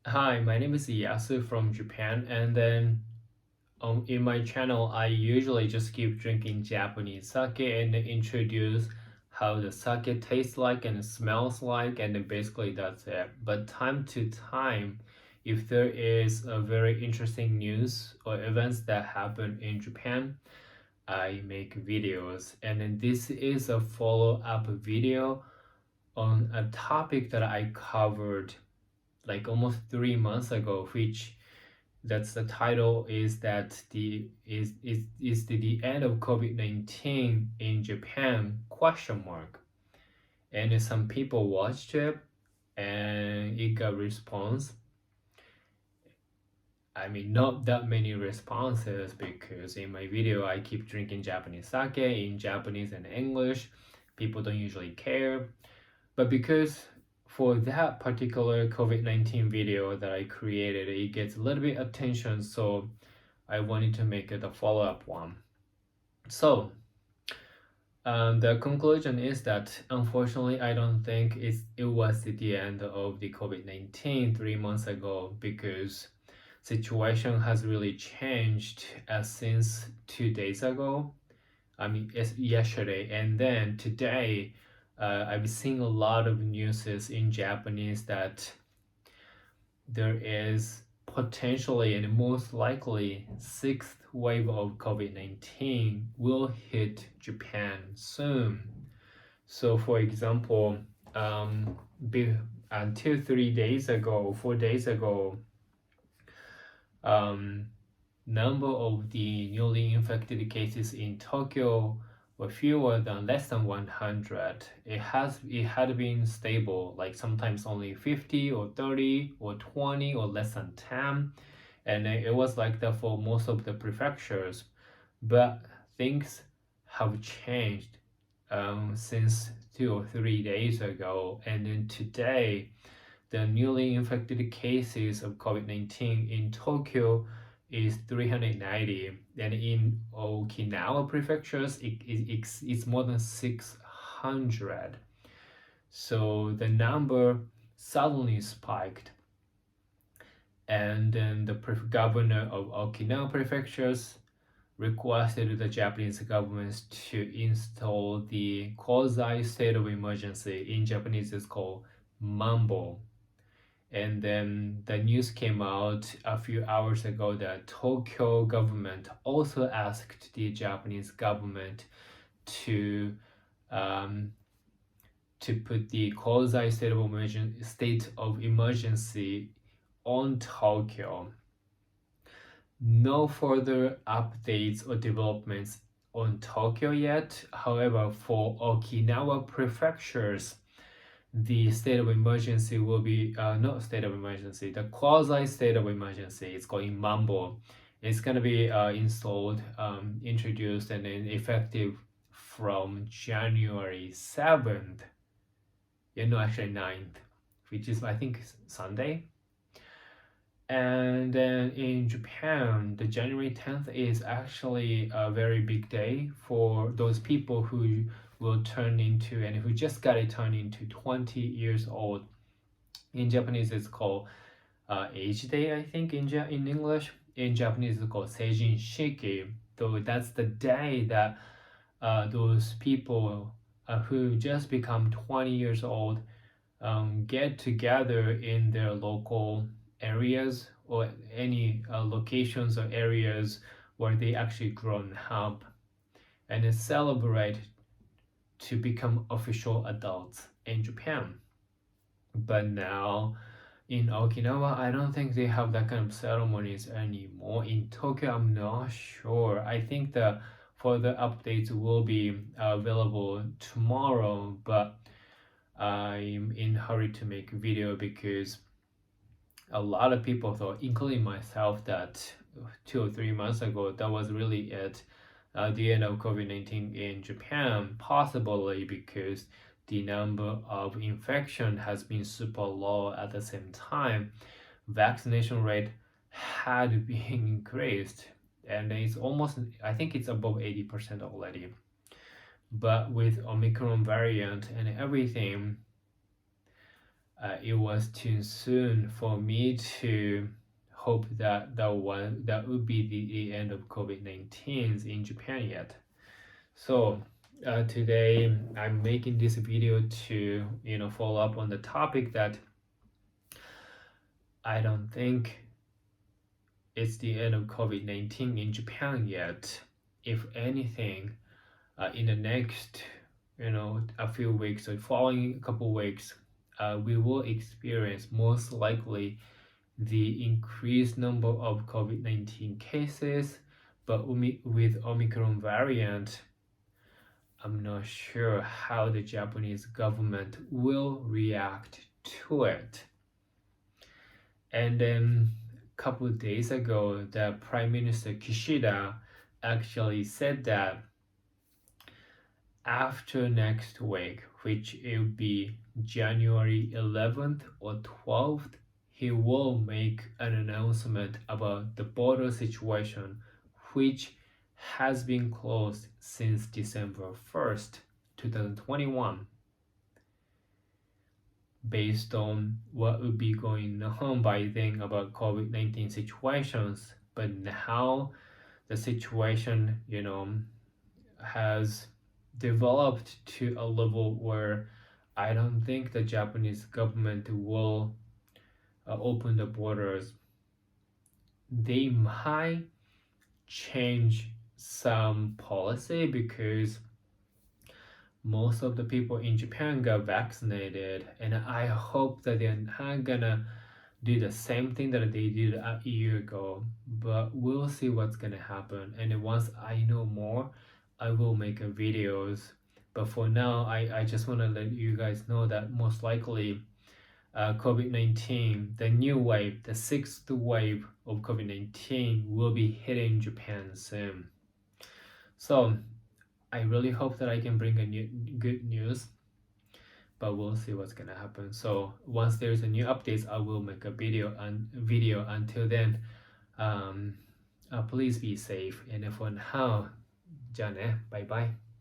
Hi, my name is Yasu from Japan, and then in my channel, I usually just keep drinking Japanese sake and introduce how the sake tastes like and smells like, and then basically that's it. But time to time, if there is a very interesting news or events that happen in Japan, I make videos, and then this is a follow-up video on a topic that I covered like almost 3 months ago, which that's the title is that the end of COVID-19 in Japan question mark. And some people watched it and it got response. I mean, not that many responses because in my video I keep drinking Japanese sake in Japanese and English. People don't usually care. But because for that particular COVID-19 video that I created, it gets a little bit attention, so I wanted to make it a follow-up one. So the conclusion is that unfortunately, I don't think it was the end of the COVID-19 3 months ago because situation has really changed since 2 days ago. I mean, it's yesterday, and then today, I've seen a lot of newses in Japanese that there is potentially and most likely sixth wave of COVID-19 will hit Japan soon. So, for example, um, be, until 3 days ago, 4 days ago, um, number of the newly infected cases in Tokyo were fewer than less than 100. It had been stable, like sometimes only 50 or 30 or 20 or less than 10, and it was like that for most of the prefectures. But things have changed since 2 or 3 days ago, and then today the newly infected cases of COVID-19 in Tokyo is 390, and in Okinawa prefectures, it's more than 600. So the number suddenly spiked, and then the governor of Okinawa prefectures requested the Japanese government to install the quasi state of emergency. In Japanese, it's called mambo. And then the news came out a few hours ago that Tokyo government also asked the Japanese government to um, to put the quasi state of emergency on Tokyo. No further updates or developments on Tokyo yet. However, for Okinawa prefectures, the state of emergency will be not state of emergency, the quasi state of emergency. It's called Mambo. It's going to be installed, introduced, and then effective from January 7th. Yeah, no, actually 9th, which is, I think, Sunday. And then in Japan, the January 10th is actually a very big day for those people who will turn into and who just got it turned into 20 years old. In Japanese, it's called Age Day, I think, in English. In Japanese, it's called Seijin Shiki. So that's the day that those people who just become 20 years old get together in their local areas or any locations or areas where they actually grown up and then celebrate to become official adults in Japan. But now in Okinawa, I don't think they have that kind of ceremonies anymore. In Tokyo, I'm not sure. I think the further updates will be available tomorrow, but I'm in hurry to make a video because a lot of people thought, including myself, that 2 or 3 months ago that was really it, the end of COVID-19 in Japan, possibly because the number of infection has been super low at the same time. Vaccination rate had been increased, and it's almost, I think it's above 80% already. But with Omicron variant and everything, it was too soon for me to hope that that would be the end of COVID-19 in Japan yet. So today I'm making this video to follow up on the topic that I don't think it's the end of COVID-19 in Japan yet. If anything, in the next a few weeks or following a couple weeks, we will experience most likely the increased number of COVID-19 cases, but with Omicron variant, I'm not sure how the Japanese government will react to it. And then a couple of days ago, the Prime Minister Kishida actually said that after next week, which it will be January 11th or 12th, he will make an announcement about the border situation, which has been closed since December 1st, 2021, based on what would be going on by then about COVID-19 situations. But now the situation, has developed to a level where I don't think the Japanese government will open the borders. They might change some policy because most of the people in Japan got vaccinated, and I hope that they're not gonna do the same thing that they did a year ago, but we'll see what's gonna happen. And once I know more, I will make a videos. But for now, I just want to let you guys know that most likely COVID-19, the new wave, the sixth wave of COVID-19 will be hitting Japan soon. So I really hope that I can bring a good news, but we'll see what's gonna happen. So once there's a new updates, I will make a video. Until then, please be safe. And for now, じゃあね、バイバイ。